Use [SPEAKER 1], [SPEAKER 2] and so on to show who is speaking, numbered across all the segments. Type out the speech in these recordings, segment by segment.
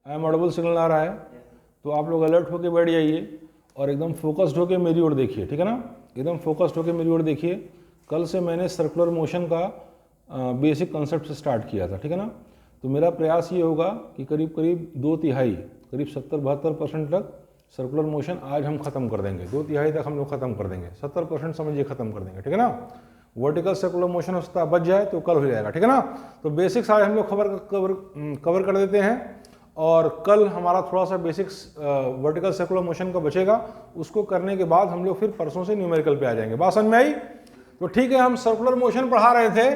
[SPEAKER 1] I am audible signal आ रहा है, तो आप लोग अलर्ट होकर बैठ जाइए और एकदम फोकस्ड होकर मेरी ओर देखिए, ठीक है ना, एकदम फोकस्ड होकर मेरी ओर देखिए। कल से मैंने सर्कुलर मोशन का बेसिक कंसेप्ट से स्टार्ट किया था, ठीक है ना। तो मेरा प्रयास ये होगा कि करीब करीब 2/3 करीब 70-72% तक सर्कुलर मोशन आज हम खत्म कर देंगे, 2/3 तक हम लोग खत्म कर देंगे, 70% समझिए खत्म कर देंगे, ठीक है ना। वर्टिकल सर्कुलर मोशन हो सकता है बच जाए तो कल हो जाएगा, ठीक है ना। तो बेसिक्स आज हम लोग कवर कर देते हैं, और कल हमारा थोड़ा सा बेसिक्स वर्टिकल सर्कुलर मोशन का बचेगा, उसको करने के बाद हम लोग फिर परसों से न्यूमेरिकल पे आ जाएंगे। बात समझ में आई? तो ठीक है, हम सर्कुलर मोशन पढ़ा रहे थे,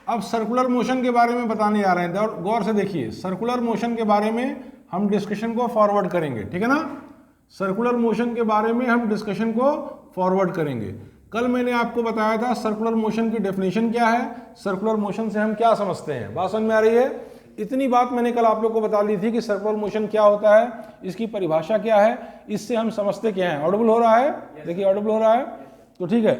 [SPEAKER 1] अब सर्कुलर मोशन के बारे में बताने जा रहे थे, और गौर से देखिए सर्कुलर मोशन के बारे में हम डिस्कशन को फॉरवर्ड करेंगे, ठीक है ना। सर्कुलर मोशन के बारे में हम डिस्कशन को फॉरवर्ड करेंगे। कल मैंने आपको बताया था सर्कुलर मोशन की डेफिनेशन क्या है, सर्कुलर मोशन से हम क्या समझते हैं। बात समझ में आ रही है? इतनी बात मैंने कल आप लोग को बता दी थी कि सर्कुलर मोशन क्या होता है, इसकी परिभाषा क्या है, इससे हम समझते क्या हैं। ऑडिबल हो रहा है? देखिए ऑडिबल हो रहा है, तो ठीक है।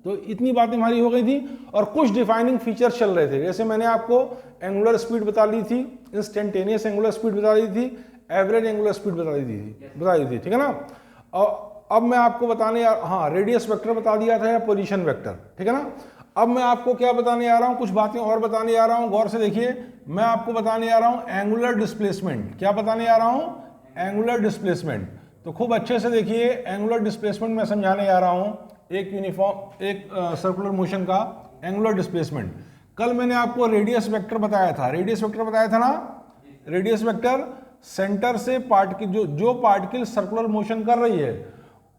[SPEAKER 1] तो इतनी बातें हमारी हो गई थी, और कुछ डिफाइनिंग फीचर्स चल रहे थे। जैसे मैंने आपको एंगुलर स्पीड बता दी थी, इंस्टेंटेनियस एंगुलर स्पीड बता दी थी, एवरेज एंगुलर स्पीड बता दी थी, ठीक है ना। और अब मैं आपको बताने रेडियस वेक्टर बता दिया था, या पोजीशन वेक्टर, ठीक है ना। अब मैं आपको क्या बताने आ रहा हूं, कुछ बातें और बताने आ रहा हूं, गौर से देखिए। मैं आपको बताने आ रहा हूं एंगुलर डिस्प्लेसमेंट। क्या बताने आ रहा हूं? Angular displacement. तो खूब अच्छे से देखिए, एंगुलर डिस्प्लेसमेंट मैं समझाने आ रहा हूं, एक सर्कुलर मोशन का एंगुलर डिस्प्लेसमेंट। कल मैंने आपको रेडियस वेक्टर बताया था, रेडियस वेक्टर बताया था ना। रेडियस वेक्टर सेंटर से पार्टिकल, जो पार्टिकल सर्कुलर मोशन कर रही है,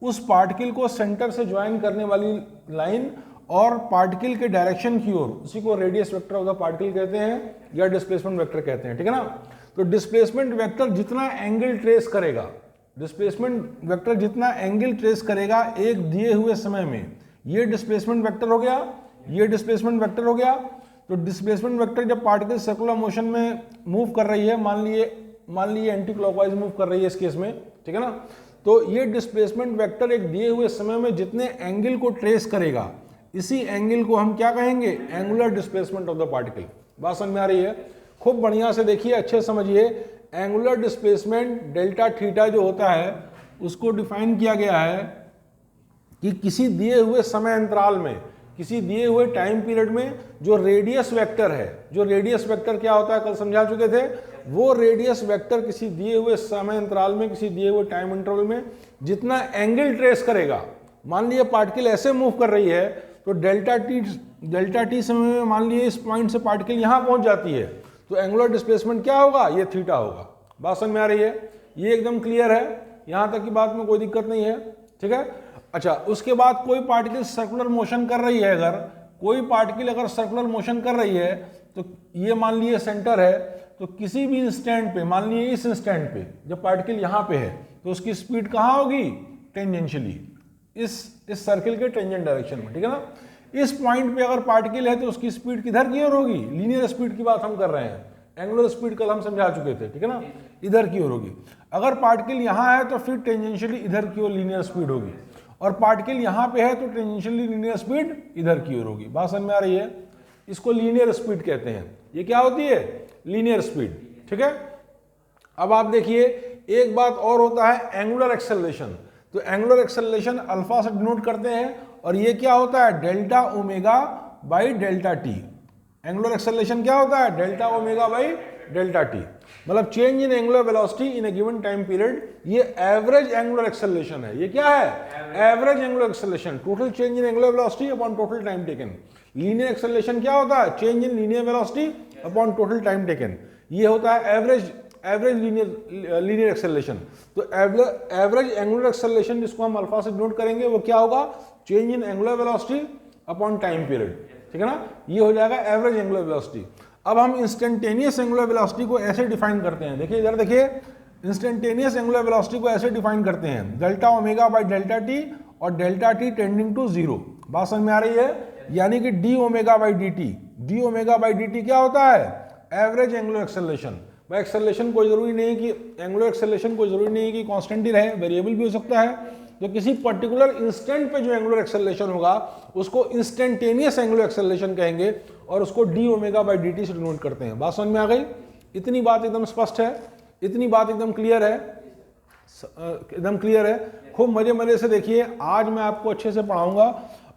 [SPEAKER 1] उस पार्टिकल को सेंटर से ज्वाइन करने वाली लाइन और पार्टिकल के डायरेक्शन की ओर, उसी को radius vector of the particle कहते हैं, या डिस्प्लेसमेंट वेक्टर कहते हैं, ठीक है ना। तो डिस्प्लेसमेंट वेक्टर जितना एंगल ट्रेस करेगा, डिस्प्लेसमेंट वेक्टर जितना एंगल ट्रेस करेगा एक दिए हुए समय में, ये डिस्प्लेसमेंट वेक्टर हो गया, ये डिस्प्लेसमेंट वेक्टर हो गया। तो डिस्प्लेसमेंट वेक्टर जब पार्टिकल सर्कुलर मोशन में मूव कर रही है, मान लीजिए एंटी क्लॉकवाइज मूव कर रही है इस केस में, ठीक है ना। तो ये डिस्प्लेसमेंट वेक्टर एक दिए हुए समय में जितने एंगल को ट्रेस करेगा, इसी एंगल को हम क्या कहेंगे? Angular displacement of the particle. बात समझ में आ रही है? खूब बढ़िया से देखिए, अच्छे समझिए। एंगुलर डिस्प्लेसमेंट डेल्टा थीटा जो होता है, उसको डिफाइन किया गया है कि किसी दिए हुए समय अंतराल में, किसी दिए हुए टाइम पीरियड में जो रेडियस वेक्टर है, जो रेडियस वेक्टर क्या होता है कल समझा चुके थे, वो रेडियस वेक्टर किसी दिए हुए समय अंतराल में, किसी दिए हुए टाइम इंटरवल में जितना एंगल ट्रेस करेगा, मान लीजिए पार्टिकल ऐसे मूव कर रही है, तो डेल्टा टी समय में मान लीजिए इस पॉइंट से पार्टिकल यहां पहुंच जाती है, तो एंगुलर डिस्प्लेसमेंट क्या होगा? ये थीटा होगा। बात समझ में आ रही है? ये एकदम क्लियर है, यहां तक की बात में कोई दिक्कत नहीं है, ठीक है। अच्छा, उसके बाद कोई पार्टिकल सर्कुलर मोशन कर रही है, अगर कोई पार्टिकल अगर सर्कुलर मोशन कर रही है, तो ये मान लीजिए सेंटर है, तो किसी भी इंस्टेंट पे, मान लीजिए इस इंस्टेंट पे जब पार्टिकल यहां पे है, तो उसकी स्पीड कहां होगी? टेंजेंशियली, इस सर्किल के टेंजेंट डायरेक्शन में, ठीक है ना। इस पॉइंट पे अगर पार्टिकल है तो उसकी स्पीड किधर की ओर होगी? लीनियर स्पीड की बात हम कर रहे हैं, एंगुलर स्पीड कल हम समझा चुके थे, ठीक है ना, इधर की ओर होगी। अगर पार्टिकल यहां है तो फिर टेंजेंशियली इधर की ओर लीनियर स्पीड होगी, और पार्टिकल यहां पे है तो टेंजेंशियली लीनियर स्पीड इधर की ओर होगी। बात समझ में आ रही है? इसको लीनियर स्पीड कहते हैं। ये क्या होती है? लीनियर स्पीड, ठीक है। अब आप देखिए, एक बात और होता है एंगुलर एक्सेलरेशन। तो एंगुलर एक्सेलरेशन अल्फा से डिनोट करते हैं, और ये क्या होता है? Delta omega by delta T. Angular acceleration क्या होता है? Delta omega by delta T, मतलब change in angular velocity in a given time period. ये एवरेज एंगुलर एक्सेलरेशन है। ये क्या है? Average angular acceleration, total change in angular velocity upon total time taken. Linear acceleration क्या होता है? Change in linear velocity upon total time taken. ये होता है एवरेज लीनियर एक्सेलरेशन। तो एवरेज एंगुलर एक्सेलरेशन जिसको हम अल्फा से डिनोट करेंगे, वो क्या होगा? Change in angular velocity upon time period, ठीक है ना। ये हो जाएगा एवरेज एंगुलर वेलोसिटी। अब हम इंस्टेंटेनियस एंगुलर वेलोसिटी को ऐसे डिफाइन करते हैं, देखिए इधर देखिए, इंस्टेंटेनियस एंगुलर वेलोसिटी को ऐसे डिफाइन करते हैं, delta omega by delta T, और delta T tending to zero. बात समझ में आ रही है? यानी कि D omega by D T, D omega by D T क्या होता है? Average angular acceleration. भाई एक्सेलरेशन कोई जरूरी नहीं कि, एंगुलर एक्सेलरेशन कोई जरूरी नहीं कि कांस्टेंट ही रहे, वेरिएबल भी हो सकता है। तो किसी पर्टिकुलर इंस्टेंट पे जो एंगुलर एक्सेलरेशन होगा उसको इंस्टेंटेनियस एंगुलर एक्सेलरेशन कहेंगे, और उसको D omega by D T से डिनोट करते हैं। बात समझ में आ गई? इतनी बात एकदम स्पष्ट है। इतनी बात एकदम क्लियर है, एकदम क्लियर है। खूब मजे मजे से देखिए, आज मैं आपको अच्छे से पढ़ाऊंगा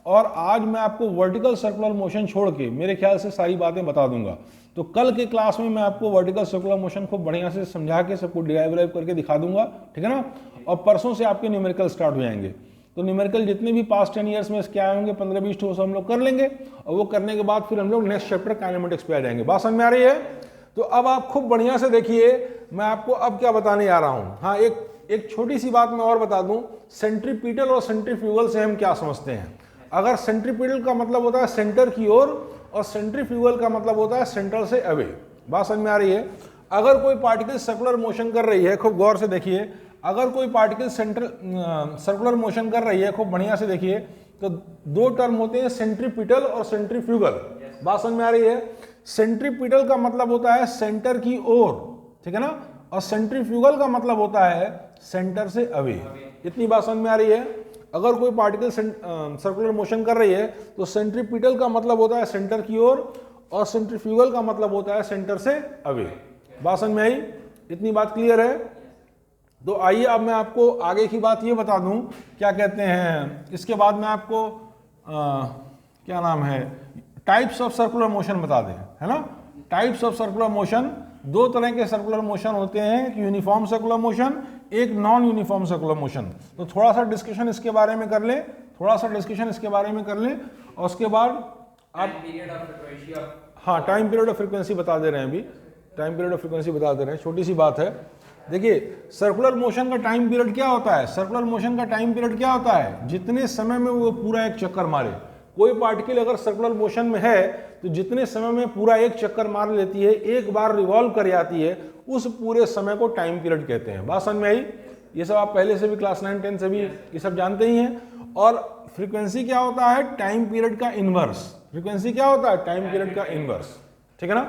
[SPEAKER 1] और आज मैं आपको वर्टिकल सर्कुलर मोशन छोड़ के मेरे ख्याल से सारी बातें बता दूंगा। तो कल के क्लास में मैं आपको वर्टिकल सर्कुलर मोशन खूब बढ़िया से समझा के सबको डिराइव करके दिखा दूंगा, ठीक है ना। और परसों से आपके न्यूमेरिकल स्टार्ट हो जाएंगे। तो न्यूमेरिकल जितने भी पास्ट 10 ईयर्स में इसके आए होंगे 15-20 ठोस हम लोग कर लेंगे, और वो करने के बाद फिर हम लोग नेक्स्ट चैप्टर काइनेमेटिक्स पे आ जाएंगे। बात समझ में आ रही है? तो अब आप खूब बढ़िया से देखिए, मैं आपको अब क्या बताने जा रहा हूँ। हाँ, एक छोटी सी बात मैं और बता दूं, सेंट्रीपिटल और सेंट्रीफ्यूगल से हम क्या समझते हैं। अगर सेंट्रीपिटल का मतलब होता है सेंटर की ओर और सेंट्रीफ्यूगल का मतलब होता है सेंटर से अवे। बात समझ में आ रही है? अगर कोई पार्टिकल सर्कुलर मोशन कर रही है, खूब गौर से देखिए, अगर कोई पार्टिकल सर्कुलर मोशन कर रही है, खूब बढ़िया से देखिए, तो दो टर्म होते हैं, सेंट्रीपिटल और सेंट्रीफ्यूगल। बात समझ में आ रही है? सेंट्रीपिटल का मतलब होता है सेंटर की ओर, ठीक है ना, और सेंट्रीफ्यूगल का मतलब होता है सेंटर से अवे। इतनी बात समझ में आ रही है? अगर कोई पार्टिकल सर्कुलर मोशन कर रही है तो सेंट्रीपिटल का मतलब होता है सेंटर की ओर और सेंट्रीफ्यूगल का मतलब होता है सेंटर से अवे। बात समझ में आई? इतनी बात क्लियर है? तो आइए अब मैं आपको आगे की बात ये बता दूं, क्या कहते हैं, इसके बाद मैं आपको क्या नाम है, टाइप्स ऑफ सर्कुलर मोशन बता दें, है ना। टाइप्स ऑफ सर्कुलर मोशन, दो तरह के सर्कुलर मोशन होते हैं, एक यूनिफॉर्म सर्कुलर मोशन, एक नॉन यूनिफॉर्म सर्कुलर मोशन। तो थोड़ा सा डिस्कशन इसके बारे में कर लें, थोड़ा सा डिस्कशन इसके बारे में कर लें, और उसके बाद आप हाँ टाइम पीरियड ऑफ फ्रीक्वेंसी बता दे रहे हैं। अभी टाइम पीरियड ऑफ फ्रीक्वेंसी बता दे रहे हैं, छोटी सी बात है। देखिए, सर्कुलर मोशन का टाइम पीरियड क्या होता है? सर्कुलर मोशन का टाइम पीरियड क्या होता है? जितने समय में वो पूरा एक चक्कर मारे। कोई पार्टिकल अगर सर्कुलर मोशन में है तो जितने समय में पूरा एक चक्कर मार लेती है, एक बार रिवॉल्व कर जाती है, उस पूरे समय को टाइम पीरियड कहते हैं। बात समझ में आई? ये सब आप पहले से भी क्लास 9, 10 से भी ये सब जानते ही हैं। और फ्रीक्वेंसी क्या होता है? टाइम पीरियड का इनवर्स। फ्रीक्वेंसी क्या होता है? टाइम पीरियड का इनवर्स, ठीक है ना।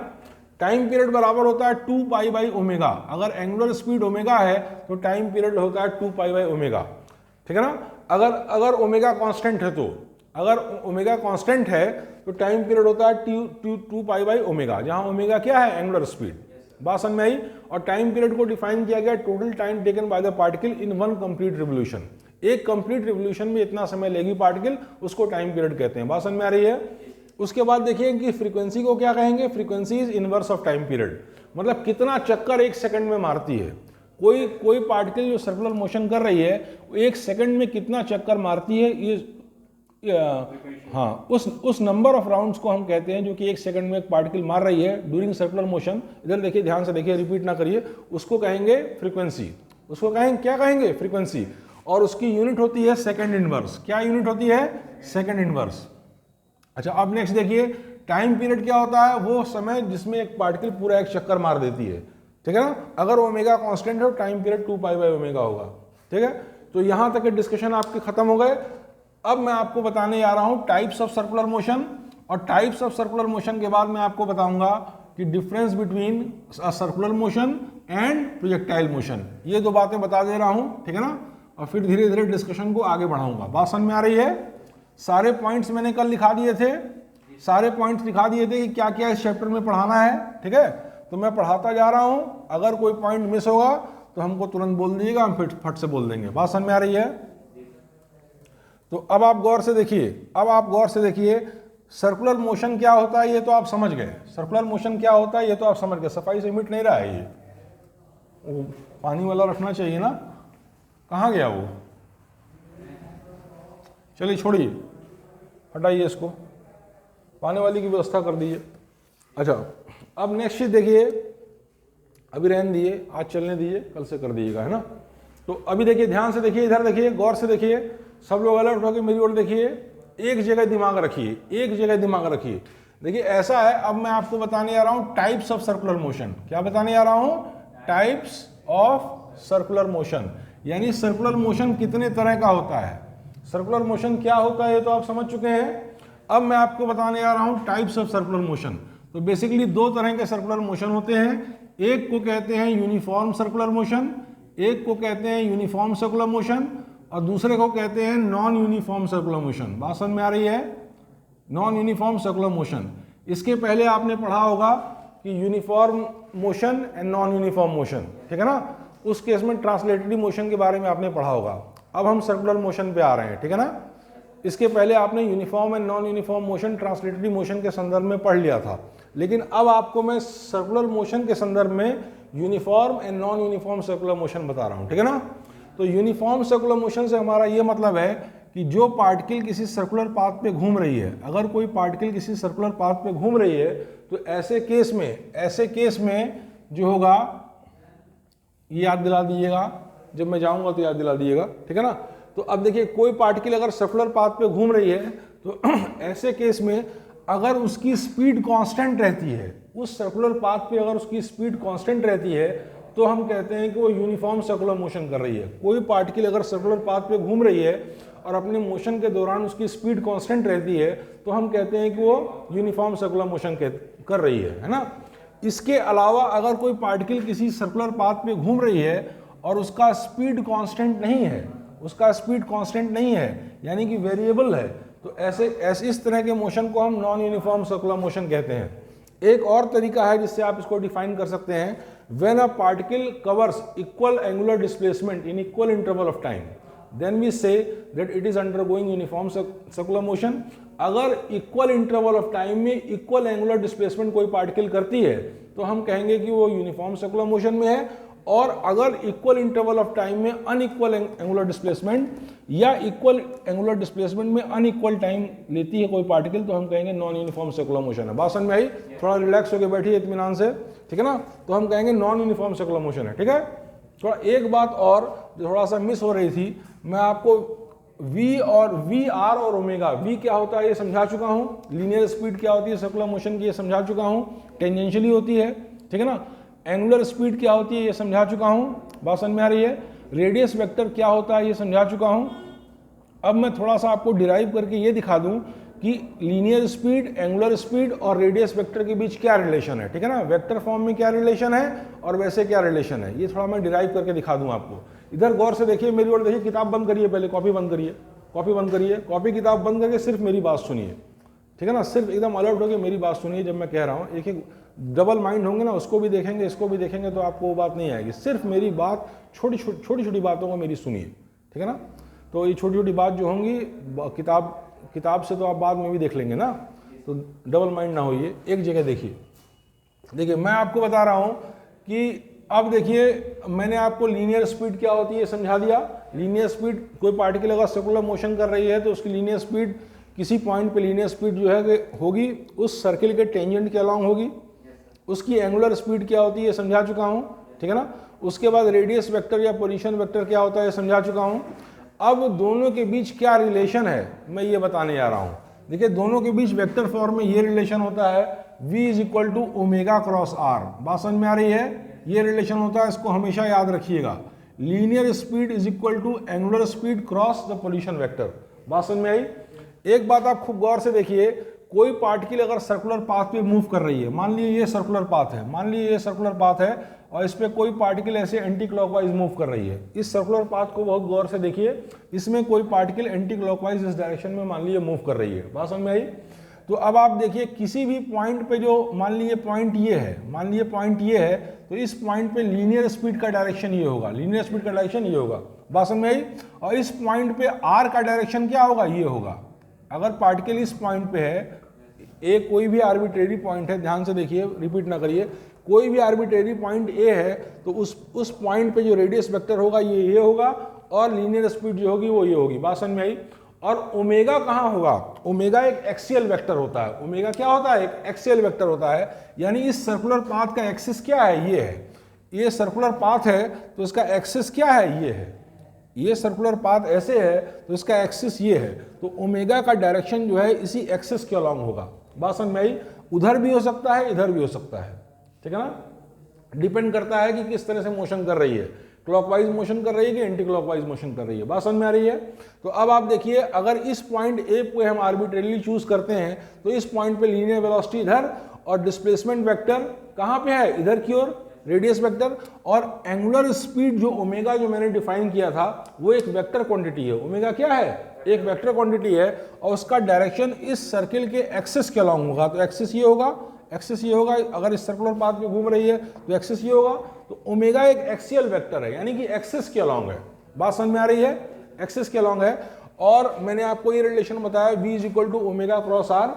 [SPEAKER 1] टाइम पीरियड बराबर होता है 2 पाई बाई ओमेगा। अगर एंगुलर स्पीड ओमेगा है तो टाइम पीरियड होता है 2 पाई बाई ओमेगा, ठीक है ना। अगर ओमेगा कांस्टेंट है, तो अगर ओमेगा कांस्टेंट है तो टाइम पीरियड होता है 2 पाई बाई ओमेगा, जहां ओमेगा क्या है? Angular speed. बात समझ में आई? और टाइम पीरियड को डिफाइन किया गया total time taken by the particle in one complete revolution. एक कंप्लीट रिवोल्यूशन में इतना समय लेगी पार्टिकल, उसको टाइम पीरियड कहते हैं। बात समझ में आ रही है? उसके बाद देखिए कि फ्रीक्वेंसी को क्या कहेंगे? Frequency is inverse of time period, मतलब कितना चक्कर एक सेकंड में मारती है। कोई पार्टिकल जो सर्कुलर मोशन कर रही है, एक सेकंड में कितना चक्कर मारती है, ये हाँ, उस नंबर ऑफ राउंड्स को हम कहते हैं, जो कि एक सेकंड में एक पार्टिकल मार रही है ड्यूरिंग सर्कुलर मोशन। इधर देखिए, ध्यान से देखिए, रिपीट ना करिए। उसको कहेंगे फ्रीक्वेंसी। उसको कहेंगे, क्या कहेंगे? फ्रीक्वेंसी। और उसकी यूनिट होती है सेकंड इनवर्स। क्या यूनिट होती है? Second inverse. अच्छा, अब नेक्स्ट देखिए, टाइम पीरियड क्या होता है? वो समय जिसमें एक पार्टिकल पूरा एक चक्कर मार देती है, ठीक है ना। अगर ओमेगा कांस्टेंट है तो time period 2 pi by omega होगा, ठीक है। तो यहां तक के डिस्कशन आपके खत्म हो गए। अब मैं आपको बताने जा रहा हूं टाइप्स ऑफ सर्कुलर मोशन, और टाइप्स ऑफ सर्कुलर मोशन के बाद मैं आपको बताऊंगा कि difference between circular motion and projectile motion. ये दो बातें बता दे रहा हूं, ठीक है ना, और फिर धीरे धीरे डिस्कशन को आगे बढ़ाऊंगा। बात समझ में आ रही है? सारे पॉइंट्स मैंने कल लिखा दिए थे, सारे पॉइंट्स दिखा दिए थे कि क्या क्या इस चैप्टर में पढ़ाना है, ठीक है। तो मैं पढ़ाता जा रहा हूं, अगर कोई पॉइंट मिस होगा तो हमको तुरंत बोल दीजिएगा, हम फिर फट से बोल देंगे। बात समझ में आ रही है? तो अब आप गौर से देखिए, सर्कुलर मोशन क्या होता है ये तो आप समझ गए। सर्कुलर मोशन क्या होता है ये तो आप समझ गए। सफाई से मिट नहीं रहा है ये, वो पानी वाला रखना चाहिए ना, कहाँ गया वो? चलिए छोड़िए, हटाइए इसको, पानी वाली की व्यवस्था कर दीजिए। अच्छा, अब नेक्स्ट चीज देखिए, अभी रहने दीजिए, आज चलने दीजिए, कल से कर दीजिएगा, है ना। तो अभी देखिए, ध्यान से देखिए, इधर देखिए, गौर से देखिए, सब लोग अलर्ट होकर मेरी ओर देखिए, एक जगह दिमाग रखिए, एक जगह दिमाग रखिए। देखिए ऐसा है, अब मैं आपको बताने जा रहा हूं टाइप्स ऑफ सर्कुलर मोशन। क्या बताने जा रहा हूं? टाइप्स ऑफ सर्कुलर मोशन, यानी सर्कुलर मोशन कितने तरह का होता है, सर्कुलर मोशन क्या होता है ये तो आप समझ चुके हैं। अब मैं आपको बताने जा रहा हूं टाइप्स ऑफ सर्कुलर मोशन। तो बेसिकली दो तरह के सर्कुलर मोशन होते हैं, एक को कहते हैं यूनिफॉर्म सर्कुलर मोशन, एक को कहते हैं यूनिफॉर्म सर्कुलर मोशन, और दूसरे को कहते हैं नॉन यूनिफॉर्म सर्कुलर मोशन। बात समझ में आ रही है? Non uniform circular motion. इसके पहले आपने पढ़ा होगा कि uniform motion and non uniform motion, ठीक है ना। उस केस में ट्रांसलेटरी मोशन के बारे में आपने पढ़ा होगा। अब हम सर्कुलर मोशन पे आ रहे हैं, ठीक है ना। इसके पहले आपने uniform and non uniform motion translatory motion के संदर्भ में पढ़ लिया था, लेकिन अब आपको मैं सर्कुलर मोशन के संदर्भ में uniform and non uniform circular motion बता रहा हूँ, ठीक है ना। तो यूनिफॉर्म सर्कुलर मोशन से हमारा ये मतलब है कि जो पार्टिकल किसी सर्कुलर पाथ पे घूम रही है, अगर कोई पार्टिकल किसी सर्कुलर पाथ पे घूम रही है तो ऐसे केस में जो होगा, ये याद दिला दीजिएगा, जब मैं जाऊंगा तो याद दिला दीजिएगा, ठीक है ना। तो अब देखिए, कोई पार्टिकल अगर सर्कुलर पाथ पे घूम रही है तो ऐसे केस में अगर उसकी स्पीड कांस्टेंट रहती है, उस सर्कुलर पाथ पे अगर उसकी स्पीड कांस्टेंट रहती है तो हम कहते हैं कि वो यूनिफॉर्म सर्कुलर मोशन कर रही है। कोई पार्टिकल अगर सर्कुलर पाथ पे घूम रही है और अपने मोशन के दौरान उसकी स्पीड कांस्टेंट रहती है तो हम कहते हैं कि वो यूनिफॉर्म सर्कुलर मोशन कर रही है ना। इसके अलावा अगर कोई पार्टिकल किसी सर्कुलर पाथ पे घूम रही है और उसका स्पीड कांस्टेंट नहीं है, यानी कि वेरिएबल है, तो ऐसे इस तरह के मोशन को हम नॉन यूनिफॉर्म सर्कुलर मोशन कहते हैं। एक और तरीका है जिससे आप इसको डिफाइन कर सकते हैं, when a particle covers equal angular displacement in equal interval of time, then we say that it is undergoing uniform circular motion. अगर इक्वल इंटरवल ऑफ टाइम में इक्वल एंगुलर डिस्प्लेसमेंट कोई पार्टिकल करती है तो हम कहेंगे कि वो यूनिफॉर्म सर्कुलर मोशन में है, और अगर इक्वल इंटरवल ऑफ टाइम में अनइक्वल एंगुलर डिस्प्लेसमेंट या इक्वल एंगुलर डिस्प्लेसमेंट में अनइक्वल टाइम लेती है कोई पार्टिकल तो हम कहेंगे नॉन यूनिफॉर्म सर्कुलर मोशन है। बात समझ में आई? थोड़ा रिलैक्स होकर बैठिए इत्मीनान से, ठीक है ना। तो हम कहेंगे नॉन यूनिफॉर्म सर्कुलर मोशन है, ठीक है। थोड़ा एक बात और जो थोड़ा सा मिस हो रही थी, मैं आपको वी आर और ओमेगा, वी क्या होता है ये समझा चुका हूँ, लीनियर स्पीड क्या होती है सर्कुलर मोशन की ये समझा चुका हूँ, टेंजेंशियली होती है, ठीक है ना। एंगुलर स्पीड क्या होती है ये समझा चुका हूँ, बात समझ में आ रही है। रेडियस वेक्टर क्या होता है ये समझा चुका हूँ। अब मैं थोड़ा सा आपको डिराइव करके ये दिखा दूँ कि लीनियर स्पीड, एंगुलर स्पीड और रेडियस वेक्टर के बीच क्या रिलेशन है, ठीक है ना। वेक्टर फॉर्म में क्या रिलेशन है और वैसे क्या रिलेशन है, ये थोड़ा मैं डिराइव करके दिखा दूँ आपको। इधर गौर से देखिए, मेरी ओर देखिए, किताब बंद करिए, पहले कॉपी बंद करिए, कॉपी किताब बंद करके सिर्फ मेरी बात सुनिए, ठीक है ना। सिर्फ एकदम अलर्ट होकर मेरी बात सुनिए जब मैं कह रहा हूँ। एक डबल माइंड होंगे ना, उसको भी देखेंगे इसको भी देखेंगे तो आपको वो बात नहीं आएगी। सिर्फ मेरी बात, छोटी छोटी बातों को मेरी सुनिए, ठीक है ना। तो ये छोटी छोटी बात जो होंगी किताब से तो आप बाद में भी देख लेंगे ना, तो डबल माइंड ना होइए, एक जगह देखिए। मैं आपको बता रहा हूँ कि अब देखिए, मैंने आपको लीनियर स्पीड क्या होती है समझा दिया। लीनियर स्पीड, कोई पार्टिकल अगर सर्कुलर मोशन कर रही है तो उसकी लीनियर स्पीड, किसी पॉइंट पे लीनियर स्पीड जो है होगी उस सर्किल के टेंजेंट के अलॉन्ग होगी। उसकी एंगुलर स्पीड क्या होती है समझा चुका हूँ, ठीक है ना। उसके बाद रेडियस वेक्टर या पोजीशन वेक्टर क्या होता है समझा चुका हूँ। अब दोनों के बीच क्या रिलेशन है मैं ये बताने जा रहा हूँ। देखिए, दोनों के बीच वेक्टर फॉर्म में ये रिलेशन होता है v is equal to omega cross r। बात समझ में आ रही है? ये रिलेशन होता है, इसको हमेशा याद रखिएगा। Linear speed is equal to angular speed cross the position vector. बात समझ में आई? एक बात आप खूब गौर से देखिए, कोई पार्टिकल अगर सर्कुलर पाथ पे मूव कर रही है, मान लीजिए ये सर्कुलर पाथ है और इस पे कोई पार्टिकल ऐसे एंटी क्लॉकवाइज मूव कर रही है। इस सर्कुलर पाथ को बहुत गौर से देखिए, इसमें कोई पार्टिकल एंटी क्लॉकवाइज इस डायरेक्शन में मान लीजिए मूव कर रही है। बात समझ में आई? तो अब आप देखिए, किसी भी पॉइंट पे जो मान लीजिए पॉइंट ये है, तो इस पॉइंट पे लीनियर स्पीड का डायरेक्शन ये होगा, बात समझ में आई? और इस पॉइंट पे आर का डायरेक्शन क्या होगा, ये होगा। अगर पार्टिकल इस पॉइंट पे है, एक कोई भी आर्बिट्रेरी पॉइंट है, ध्यान से देखिए, रिपीट ना करिए, कोई भी आर्बिट्रेरी पॉइंट ए है तो उस पॉइंट पे जो रेडियस वेक्टर होगा ये होगा और लीनियर स्पीड जो होगी वो ये होगी। बात समझ में आई? और ओमेगा कहाँ होगा? ओमेगा एक एक्सियल वेक्टर होता है। ओमेगा क्या होता है? एक एक्सियल वेक्टर होता है, यानी इस सर्कुलर पाथ का एक्सिस क्या है? ये है। ये सर्कुलर पाथ है तो इसका एक्सिस क्या है? ये है। ये सर्कुलर पाथ ऐसे है तो इसका एक्सिस ये है, तो ओमेगा का डायरेक्शन जो है इसी एक्सिस के अलॉन्ग होगा। बात समझ में आई? उधर भी हो सकता है, इधर भी हो सकता है, ठीक है ना। डिपेंड करता है कि किस तरह से मोशन कर रही है, क्लॉकवाइज मोशन कर रही है कि एंटी क्लॉकवाइज मोशन कर रही है। बात समझ में आ रही है? तो अब आप देखिए, अगर इस पॉइंट ए पे हम आर्बिट्रेरली चूज करते हैं तो इस पॉइंट पे लीनियर वेलोसिटी इधर और डिस्प्लेसमेंट वेक्टर कहाँ पे है? इधर की ओर, रेडियस वेक्टर। और एंगुलर स्पीड जो ओमेगा जो मैंने डिफाइन किया था वो एक वेक्टर क्वांटिटी है। ओमेगा क्या है? एक वेक्टर क्वांटिटी है और उसका डायरेक्शन इस सर्किल के एक्सिस के अलॉन्ग होगा। तो एक्सिस ये होगा, एक्सिस ये होगा, अगर इस सर्कुलर पाथ में घूम रही है तो एक्सिस ये होगा। तो ओमेगा एक एक्सियल वेक्टर है, यानी कि एक्सिस के अलॉन्ग है। बात समझ में आ रही है? एक्सिस के अलॉन्ग है। और मैंने आपको ये रिलेशन बताया v is equal to omega cross r.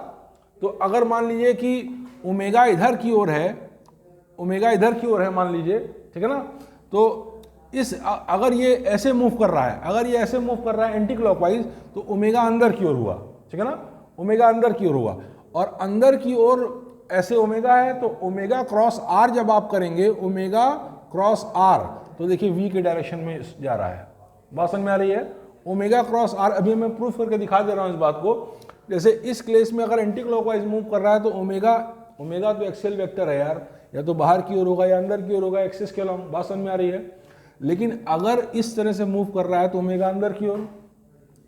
[SPEAKER 1] तो अगर मान लीजिए कि ओमेगा इधर की ओर है, ओमेगा इधर की ओर है मान लीजिए, ठीक है ना, तो इस अगर ये ऐसे मूव कर रहा है, अगर ये ऐसे मूव कर रहा है एंटी क्लॉकवाइज, तो ओमेगा अंदर की ओर हुआ, ठीक है ना, ओमेगा अंदर की ओर हुआ। और अंदर की ओर ऐसे ओमेगा है, तो ओमेगा क्रॉस आर जब आप करेंगे, ओमेगा क्रॉस आर, तो देखिए v के डायरेक्शन में जा रहा है। बात समझ में आ रही है? ओमेगा क्रॉस आर, अभी मैं प्रूफ करके दिखा दे रहा हूं इस बात को। जैसे इस केस में अगर एंटी क्लॉकवाइज मूव कर रहा है तो ओमेगा तो एक्सियल वेक्टर है यार, या तो बाहर की ओर होगा या अंदर की ओर होगा, एक्सिस के अलॉन्ग। बात समझ में आ रही है? लेकिन अगर इस तरह से मूव कर रहा है तो ओमेगा अंदर की ओर,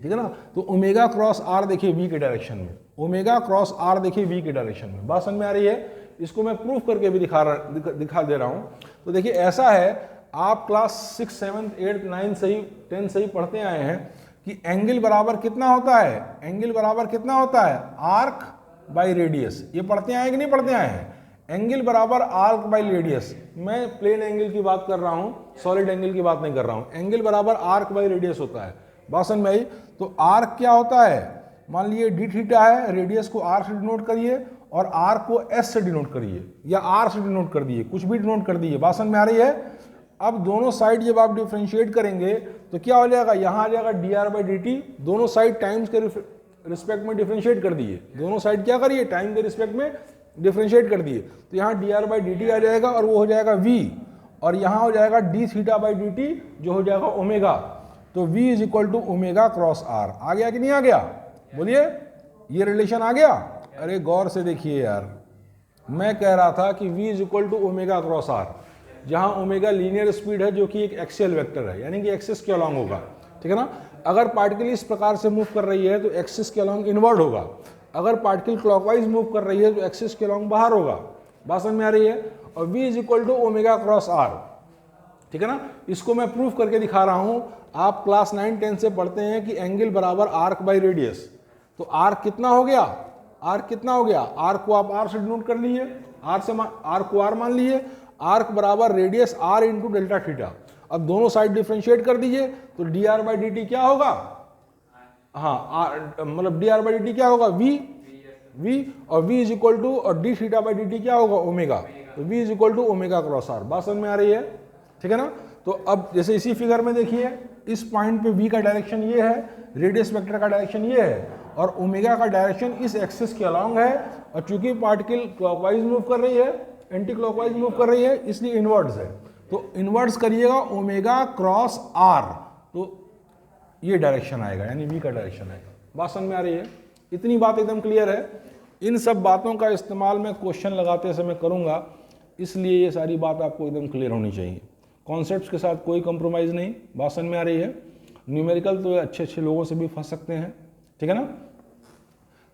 [SPEAKER 1] ठीक है ना। तो ओमेगा क्रॉस आर देखिए v के डायरेक्शन में, ओमेगा क्रॉस आर देखिए v के डायरेक्शन में। बात समझ में आ रही है? इसको मैं प्रूफ करके भी दिखा दे रहा हूं। तो देखिए ऐसा है, आप क्लास 6, 7, 8, 9 से ही 10 से ही पढ़ते आए हैं कि एंगल बराबर कितना होता है, एंगल बराबर कितना होता है, आर्क बाई रेडियस। ये पढ़ते आए कि नहीं पढ़ते आए हैं? एंगल बराबर आर्क बाई रेडियस। मैं प्लेन एंगल की बात कर रहा हूं, सॉलिड एंगल की बात नहीं कर रहा हूं। एंगल बराबर आर्क बाई रेडियस होता है। बात समझ में आई? तो आर्क क्या होता है, मान लीजिए डी थीटा है, रेडियस को आर से डिनोट करिए और आर को एस से डिनोट करिए, या आर से डिनोट कर दिए, कुछ भी डिनोट कर दिए। बात समझ में आ रही है? अब दोनों साइड जब आप डिफरेंशिएट करेंगे तो क्या हो जाएगा, यहां आ जाएगा D R by D T. दोनों साइड टाइम्स के रिस्पेक्ट में डिफरेंशिएट कर दिए, दोनों साइड क्या करिए, टाइम के रिस्पेक्ट में डिफरेंशिएट कर दिए। तो यहाँ D are by D T आ जाएगा और वो हो जाएगा v, और यहाँ हो जाएगा D theta by D T जो हो जाएगा ओमेगा। तो v is equal to omega cross R. आ गया कि नहीं आ गया? बोलिए, ये रिलेशन आ गया? अरे गौर से देखिए यार, मैं कह रहा था कि v is equal to omega cross r, जहां ओमेगा लीनियर स्पीड है जो कि एक एक्सियल वेक्टर है, यानी कि एक्सिस के अलॉन्ग होगा, ठीक है ना। अगर पार्टिकल इस प्रकार से मूव कर रही है तो एक्सिस के अलॉन्ग इनवर्ड होगा। अगर पार्टिकल क्लॉकवाइज मूव कर रही है तो एक्सिस के अलॉन्ग बाहर होगा। बात समझ में आ रही है? और v is equal to omega cross r, ठीक है ना। इसको मैं प्रूफ करके दिखा रहा हूं। आप क्लास 9, 10 से पढ़ते हैं कि एंगल बराबर आर्क बाई रेडियस। तो आर्क कितना हो गया, आर्क कितना हो गया, आर्क को आप आर से डिनोट कर लीजिए, आर्क को आर मान लीजिए। आर्क बराबर radius r into delta theta. अब दोनों साइड डिफरेंशिएट कर दीजिए तो d are by D T क्या होगा, हाँ मतलब d are by D T क्या होगा, v, और v इज इक्वल टू, और d theta by D T क्या होगा, ओमेगा। तो v is equal to omega cross r. बात समझ में आ रही है? ठीक है ना। तो अब जैसे इसी फिगर में देखिए, इस पॉइंट पे v का डायरेक्शन ये है, रेडियस वेक्टर का डायरेक्शन ये है, और ओमेगा का डायरेक्शन इस एक्सिस के अलॉन्ग है। और चूंकि पार्टिकल क्लॉकवाइज मूव कर रही है, एंटी क्लॉकवाइज मूव कर रही है, इसलिए इनवर्ड्स है। तो इनवर्ड्स करिएगा ओमेगा क्रॉस आर, तो ये डायरेक्शन आएगा, यानी v का डायरेक्शन आएगा। बात समझ में आ रही है? इतनी बात एकदम क्लियर है। इन सब बातों का इस्तेमाल मैं क्वेश्चन लगाते समय करूंगा, इसलिए ये सारी बात आपको एकदम क्लियर होनी चाहिए। कॉन्सेप्ट्स के साथ कोई कंप्रोमाइज़ नहीं। बात समझ में आ रही है? न्यूमेरिकल तो अच्छे अच्छे लोगों से भी फंस सकते हैं, ठीक है ना।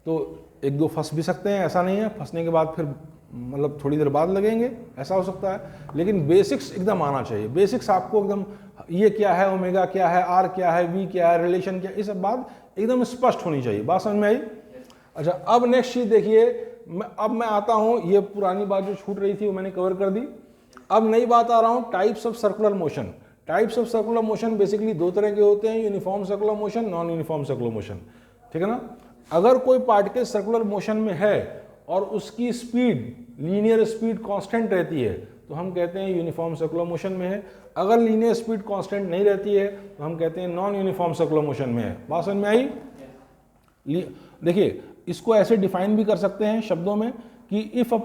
[SPEAKER 1] तो एक दो फंस भी सकते हैं, ऐसा नहीं है, फंसने के बाद फिर मतलब थोड़ी देर बाद लगेंगे, ऐसा हो सकता है। लेकिन बेसिक्स एकदम आना चाहिए। बेसिक्स आपको एकदम, ये क्या है, ओमेगा क्या है, आर क्या है, वी क्या है, रिलेशन क्या है, ये सब बात एकदम स्पष्ट होनी चाहिए। बात समझ में आई? अच्छा, अब नेक्स्ट चीज देखिए, अब मैं आता हूँ, ये पुरानी बात जो छूट रही थी वो मैंने कवर कर दी। अब नई बात आ रहा हूँ, types of circular motion. Types of circular motion basically दो तरह के होते हैं, uniform circular motion, non uniform circular motion, ठीक है ना। अगर कोई पार्टिकल सर्कुलर मोशन में है और उसकी स्पीड, लीनियर स्पीड कांस्टेंट रहती है, तो हम कहते हैं यूनिफॉर्म सर्कुलर मोशन में है। अगर लीनियर स्पीड कांस्टेंट नहीं रहती है तो हम कहते हैं नॉन यूनिफॉर्म सर्कुलर मोशन में है। बात समझ में आई? देखिए, इसको ऐसे डिफाइन भी कर सकते हैं शब्दों में कि if a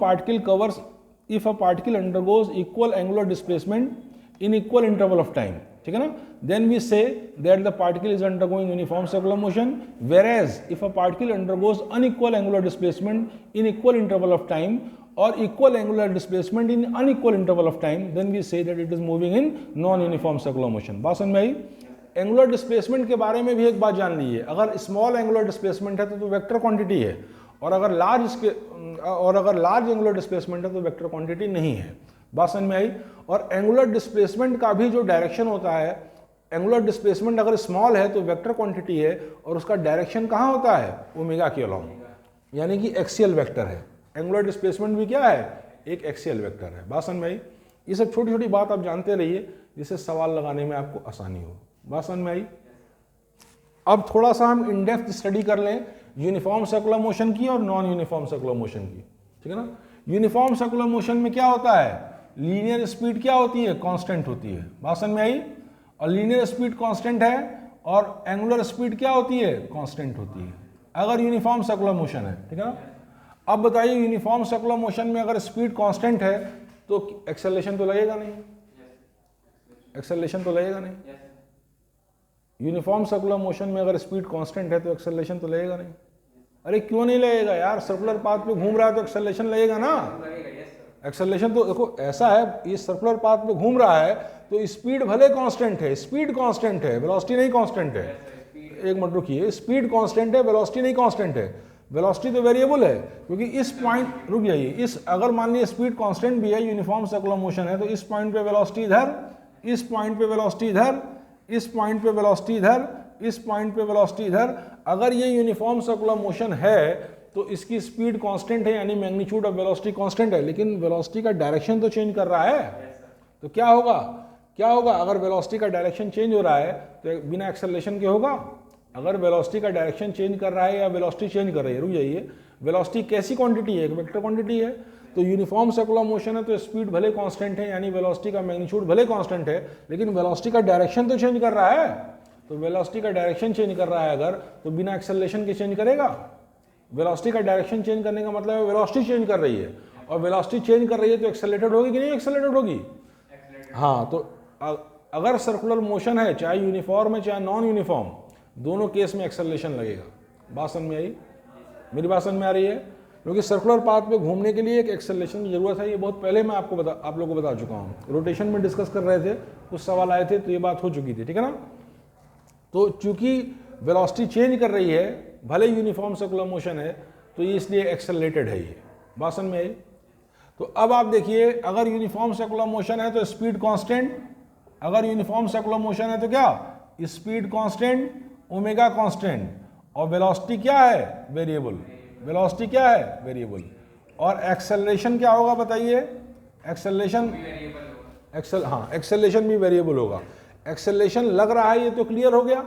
[SPEAKER 1] particle undergoes equal angular displacement in equal interval of time, ठीक है ना, then we say that the particle is undergoing uniform circular motion, whereas if a particle undergoes unequal angular displacement in equal interval of time or equal angular displacement in unequal interval of time, then we say that it is moving in non-uniform circular motion. बात समझ में आई? Angular displacement के बारे में भी एक बात जान लीजिए। अगर स्मॉल एंगुलर डिस्प्लेसमेंट है तो वेक्टर क्वांटिटी है, और अगर लार्ज एंगुलर डिस्प्लेसमेंट है तो वेक्टर क्वांटिटी नहीं है। बात समझ में आई? और एंगुलर डिस्प्लेसमेंट का भी जो डायरेक्शन होता है, एंगुलर डिस्प्लेसमेंट अगर स्मॉल है तो वेक्टर क्वांटिटी है, और उसका डायरेक्शन कहाँ होता है, ओमेगा के अलॉन्ग, यानी कि एक्सियल वेक्टर है, एंगुलर डिस्प्लेसमेंट भी क्या है, एक एक्सियल वेक्टर है। बात समझ में आई? ये सब छोटी छोटी बात आप जानते रहिए जिससे सवाल लगाने में आपको आसानी हो। बात समझ में आई? अब थोड़ा सा हम इन डेप्थ स्टडी कर लें यूनिफॉर्म सर्कुलर मोशन की और नॉन यूनिफॉर्म सर्कुलर मोशन की, ठीक है ना। यूनिफॉर्म सर्कुलर मोशन में क्या होता है, लीनियर स्पीड क्या होती है, कांस्टेंट होती है। बात समझ में आई? और लीनियर स्पीड कांस्टेंट है और एंगुलर स्पीड क्या होती है, कांस्टेंट होती है अगर यूनिफॉर्म सर्कुलर मोशन है, ठीक है ना। अब बताइए यूनिफॉर्म सर्कुलर मोशन में अगर स्पीड कांस्टेंट है तो एक्सेलरेशन तो लगेगा नहीं, एक्सेलरेशन तो लगेगा नहीं। यूनिफॉर्म सर्कुलर मोशन में अगर स्पीड कांस्टेंट है तो एक्सेलरेशन तो लगेगा नहीं। अरे क्यों नहीं लगेगा यार, सर्कुलर पाथ पे घूम रहा है तो एक्सेलरेशन लगेगा ना। एक्सेलरेशन तो देखो ऐसा है, ये सर्कुलर पाथ पे घूम रहा है तो स्पीड भले कांस्टेंट है, स्पीड कांस्टेंट है, वेलोसिटी नहीं कांस्टेंट है। एक मिनट रुकिए, स्पीड कांस्टेंट है, वेलोसिटी नहीं कांस्टेंट है। वेलोसिटी तो वेरिएबल है क्योंकि इस पॉइंट, रुक जाइए, इस अगर मान लीजिए स्पीड कांस्टेंट भी है, यूनिफॉर्म सर्कुलर मोशन है, तो इस पॉइंट पे वेलोसिटी इधर, इस पॉइंट पे वेलोसिटी इधर, इस पॉइंट पे वेलोसिटी इधर, इस पॉइंट पे वेलोसिटी इधर। अगर ये यूनिफॉर्म सर्कुलर मोशन है तो इसकी स्पीड कांस्टेंट है, यानी मैग्नीट्यूड ऑफ वेलोसिटी कांस्टेंट है, लेकिन वेलोसिटी का डायरेक्शन तो चेंज कर रहा है। तो क्या होगा, क्या होगा अगर वेलोसिटी का डायरेक्शन चेंज हो रहा है तो बिना एक्सेलरेशन के होगा। अगर वेलोसिटी का डायरेक्शन चेंज कर रहा है या वेलोसिटी चेंज कर रही है, रुक जाइए, वेलोसिटी कैसी क्वांटिटी है, एक वेक्टर क्वांटिटी है। तो यूनिफॉर्म सर्कुलर मोशन है तो स्पीड भले कांस्टेंट है, यानी वेलोसिटी का मैग्नीट्यूड भले कांस्टेंट है, लेकिन वेलोसिटी का डायरेक्शन तो चेंज कर रहा है। तो वेलोसिटी का डायरेक्शन चेंज कर रहा है अगर, तो बिना एक्सेलरेशन के चेंज करेगा। वेलोसिटी का डायरेक्शन चेंज करने का मतलब है वेलोसिटी चेंज कर रही है, और वेलोसिटी चेंज कर रही है तो एक्सेलरेटेड होगी कि नहीं एक्सेलरेटेड होगी। हाँ, तो अगर सर्कुलर मोशन है, चाहे यूनिफॉर्म है चाहे नॉन यूनिफॉर्म, दोनों केस में एक्सेलरेशन लगेगा। बात समझ में आई? मेरी बात समझ में आ रही है? क्योंकि सर्कुलर पाथ पे घूमने के लिए एक एक्सेलरेशन की जरूरत है। ये बहुत पहले मैं आप लोगों को बता चुका हूँ, रोटेशन में डिस्कस कर रहे थे, कुछ सवाल आए थे तो ये बात हो चुकी थी, ठीक है ना। तो चूंकि वेलोसिटी चेंज कर रही है, भले यूनिफॉर्म सर्कुलर मोशन है, तो ये इसलिए एक्सेलरेटेड है ये। बात समझ में आई? तो अब आप देखिए, अगर यूनिफॉर्म सर्कुलर मोशन है तो स्पीड कांस्टेंट, अगर यूनिफॉर्म सर्कुलर मोशन है तो क्या, स्पीड कांस्टेंट, ओमेगा कांस्टेंट, और वेलोसिटी क्या है, वेरिएबल। वेलोसिटी क्या है, वेरिएबल। और एक्सेलरेशन क्या होगा बताइए, एक्सेलरेशन, एक्सेलरेशन भी वेरिएबल होगा। एक्सेलरेशन लग रहा है, ये तो क्लियर हो गया,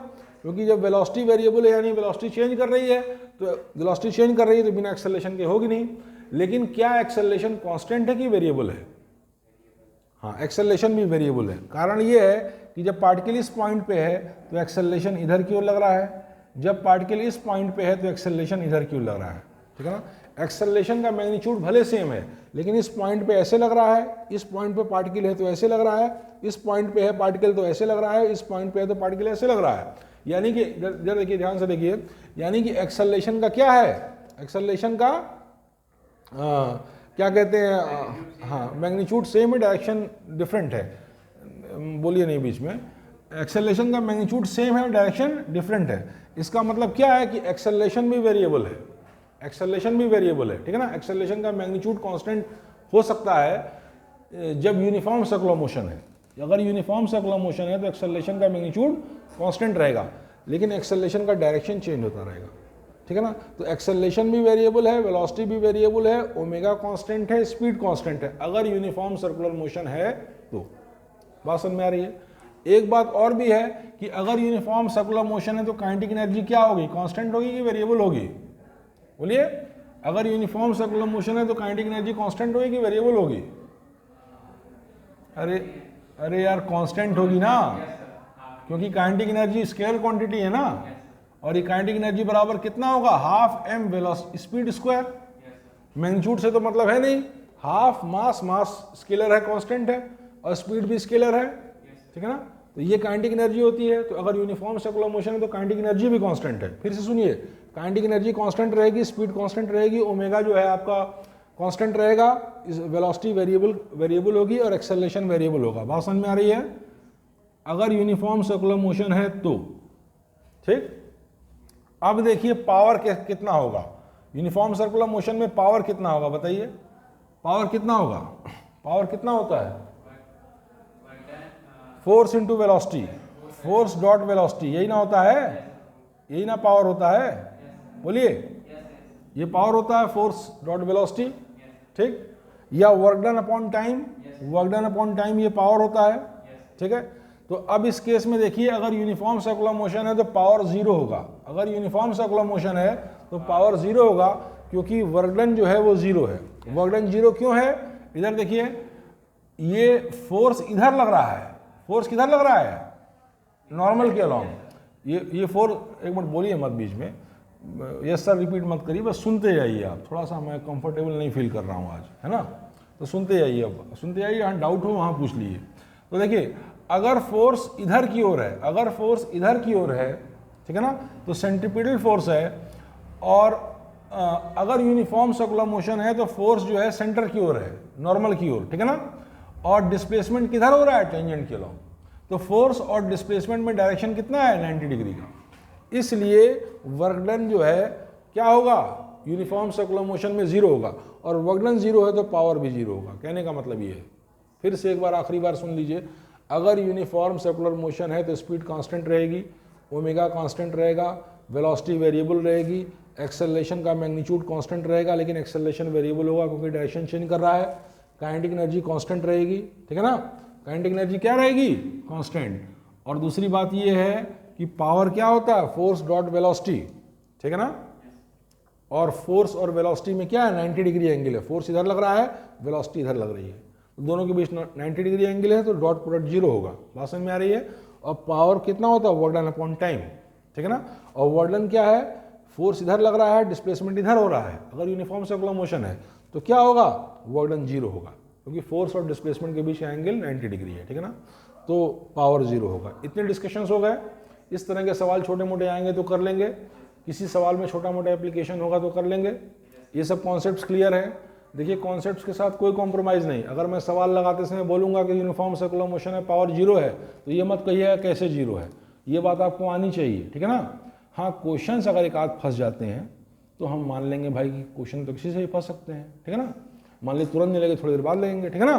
[SPEAKER 1] क्योंकि जब वेलोसिटी वेरिएबल है यानी वेलोसिटी चेंज कर रही है, तो वेलोसिटी चेंज कर रही है तो बिना एक्सेलरेशन के होगी नहीं। लेकिन क्या एक्सेलरेशन कांस्टेंट है कि वेरिएबल है? हाँ, एक्सेलरेशन भी वेरिएबल है। कारण ये है कि जब पार्टिकल इस पॉइंट पे है तो एक्सेलरेशन इधर की ओर लग रहा है, जब पार्टिकल इस पॉइंट पे है तो एक्सेलरेशन इधर की ओर लग रहा है, ठीक है ना। एक्सेलरेशन का मैग्नीट्यूड भले सेम है, लेकिन इस पॉइंट पे ऐसे लग रहा है, इस पॉइंट पे पार्टिकल है तो ऐसे लग रहा है, इस पॉइंट पे है पार्टिकल तो ऐसे लग रहा है, इस पॉइंट पे है तो पार्टिकल ऐसे लग रहा है। यानी कि जरा देखिए, ध्यान से देखिए, यानी कि एक्सेलरेशन का क्या है, एक्सेलरेशन का क्या कहते हैं, हाँ, मैग्नीट्यूड सेम है, डायरेक्शन डिफरेंट है। बोलिए नहीं बीच में, एक्सेलरेशन का मैग्नीट्यूड सेम है, डायरेक्शन डिफरेंट है। इसका मतलब क्या है कि एक्सेलरेशन भी वेरिएबल है, एक्सेलरेशन भी वेरिएबल है, ठीक है ना। एक्सेलरेशन का मैग्नीट्यूड कांस्टेंट हो सकता है जब यूनिफॉर्म सर्कुलर मोशन है। अगर यूनिफॉर्म सर्कुलर मोशन है तो एक्सेलरेशन का मैग्नीट्यूड कांस्टेंट रहेगा, लेकिन एक्सेलरेशन का डायरेक्शन चेंज होता रहेगा, ठीक है ना। तो एक्सेलरेशन भी वेरिएबल है, वेलोसिटी भी वेरिएबल है, ओमेगा कांस्टेंट है, स्पीड कांस्टेंट है, अगर यूनिफॉर्म सर्कुलर मोशन है तो। बात समझ में आ रही है? एक बात और भी है कि अगर यूनिफॉर्म सर्कुलर मोशन है तो काइनेटिक एनर्जी क्या होगी, कांस्टेंट होगी कि वेरिएबल होगी? बोलिए, अगर यूनिफॉर्म सर्कुलर मोशन है तो काइनेटिक एनर्जी कांस्टेंट होगी कि वेरिएबल होगी? अरे यार, कांस्टेंट होगी ना, क्योंकि काइनेटिक एनर्जी स्केलर क्वांटिटी है ना, और ये काइनेटिक एनर्जी बराबर कितना होगा, half m velocity speed square. Magnitude से तो मतलब है नहीं, हाफ मास, मास स्केलर है, कांस्टेंट है, और स्पीड भी स्केलर है, ठीक है ना। तो ये काइनेटिक एनर्जी होती है। तो अगर यूनिफॉर्म सर्कुलर मोशन है तो काइनेटिक एनर्जी भी कांस्टेंट है। फिर से सुनिए, काइनेटिक एनर्जी कांस्टेंट रहेगी, स्पीड कांस्टेंट रहेगी, ओमेगा जो है आपका कांस्टेंट रहेगा, वेलोसिटी वेरिएबल होगी, और एक्सेलरेशन वेरिएबल होगा। बात समझ में आ रही है? अगर यूनिफॉर्म सर्कुलर मोशन है तो, ठीक। अब देखिए पावर कितना होगा, यूनिफॉर्म सर्कुलर मोशन में पावर कितना होगा बताइए, पावर कितना होगा, पावर कितना होता है, force into velocity, force dot velocity, यही ना होता है, यही ना पावर होता है। बोलिए, ये पावर होता है फोर्स डॉट वेलोसिटी, ठीक, या work done upon time, work done upon time ये पावर होता है, ठीक है। तो अब इस केस में देखिए, अगर यूनिफॉर्म सर्कुलर मोशन है तो पावर जीरो होगा, अगर यूनिफॉर्म सर्कुलर मोशन है तो पावर जीरो होगा, क्योंकि वर्क डन जो है वो जीरो है। वर्क डन जीरो क्यों है? इधर देखिए, ये फोर्स इधर लग रहा है, फोर्स किधर लग रहा है? नॉर्मल के अलॉन्ग। ये फोर्स, एक मिनट बोलिए मत बीच में, यस सर रिपीट मत करिए, बस सुनते जाइए आप। थोड़ा सा मैं कंफर्टेबल नहीं फील कर रहा हूँ आज, है ना, तो सुनते जाइए, अब सुनते जाइए, यहाँ डाउट हो वहाँ पूछ लीजिए। तो देखिए, अगर फोर्स इधर की ओर है, अगर फोर्स इधर की ओर है, ठीक है ना, तो सेंट्रीपिटल फोर्स है, और अगर यूनिफॉर्म सर्कुलर मोशन है तो फोर्स जो है सेंटर की ओर है, नॉर्मल की ओर, ठीक है ना, और डिस्प्लेसमेंट किधर हो रहा है? टेंजेंट के अलॉन्ग। तो फोर्स और डिस्प्लेसमेंट में डायरेक्शन कितना है? 90 डिग्री का। इसलिए वर्क डन जो है क्या होगा? यूनिफॉर्म सर्कुलर मोशन में जीरो होगा, और वर्क डन जीरो है तो पावर भी जीरो होगा। कहने का मतलब ये है, फिर से एक बार आखिरी बार सुन लीजिए, अगर यूनिफॉर्म सर्कुलर मोशन है तो स्पीड कांस्टेंट रहेगी, ओमेगा कांस्टेंट रहेगा, वेलोसिटी वेरिएबल रहेगी, एक्सेलरेशन का मैग्नीट्यूड कांस्टेंट रहेगा, लेकिन एक्सेलरेशन वेरिएबल होगा क्योंकि डायरेक्शन चेंज कर रहा है। काइनेटिक एनर्जी कांस्टेंट रहेगी, ठीक है ना, काइनेटिक एनर्जी क्या रहेगी? कांस्टेंट। और दूसरी बात ये है कि पावर क्या होता है? फोर्स डॉट वेलोसिटी, ठीक है ना, और फोर्स और वेलोसिटी में क्या है? 90 डिग्री एंगल है। फोर्स इधर लग रहा है, वेलोसिटी इधर लग रही है, तो दोनों के बीच 90 डिग्री एंगल है, तो डॉट प्रोडक्ट जीरो होगा। बात समझ में आ रही है? और पावर कितना होता है? वर्क डन अपॉन टाइम, ठीक है ना। और वर्क डन क्या है? फोर्स इधर लग रहा है, डिस्प्लेसमेंट इधर हो रहा है। अगर यूनिफॉर्म सर्कुलर मोशन है तो क्या होगा? वर्क डन जीरो होगा, क्योंकि फोर्स और डिस्प्लेसमेंट के बीच एंगल 90 डिग्री है, ठीक है ना, तो पावर जीरो होगा। इतने डिस्कशंस हो गए। इस तरह के सवाल छोटे मोटे आएंगे तो कर लेंगे, किसी सवाल में छोटा मोटा एप्लीकेशन होगा तो कर लेंगे। ये सब कॉन्सेप्ट्स क्लियर है। देखिए, कॉन्सेप्ट्स के साथ कोई कॉम्प्रोमाइज़ नहीं। अगर मैं सवाल लगाते समय बोलूँगा कि यूनिफॉर्म सर्कुलर मोशन है, पावर जीरो है, तो ये मत कहिएगा कैसे जीरो है, ये बात आपको आनी चाहिए, ठीक है ना। हाँ, क्वेश्चंस अगर एक आध फंस जाते हैं तो हम मान लेंगे भाई कि क्वेश्चन तो किसी से ही फंस सकते हैं, ठीक है ना, मान ली तुरंत नहीं लगे, थोड़ी देर बाद लगेंगे, ठीक है ना।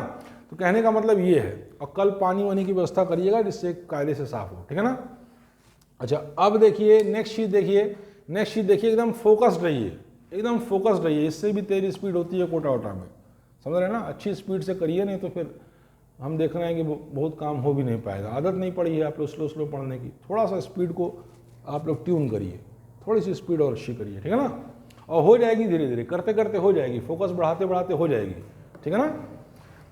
[SPEAKER 1] तो कहने का मतलब ये है। और कल पानी वानी की व्यवस्था करिएगा जिससे कायदे से साफ हो, ठीक है ना। अच्छा, अब देखिए नेक्स्ट शीट देखिए, नेक्स्ट शीट देखिए, एकदम फोकस्ड रहिए, एकदम फोकस्ड रहिए। इससे भी तेज स्पीड होती है कोटा वोटा में, समझ रहे हैं ना। अच्छी स्पीड से करिए, नहीं तो फिर हम देख रहे हैं कि बहुत काम हो भी नहीं पाएगा। आदत नहीं पड़ी है आप लोग स्लो स्लो पढ़ने की, थोड़ा सा स्पीड को आप लोग ट्यून करिए, थोड़ी सी स्पीड और अच्छी करिए, ठीक है ना। और हो जाएगी, धीरे धीरे करते करते हो जाएगी, फोकस बढ़ाते बढ़ाते हो जाएगी, ठीक है ना।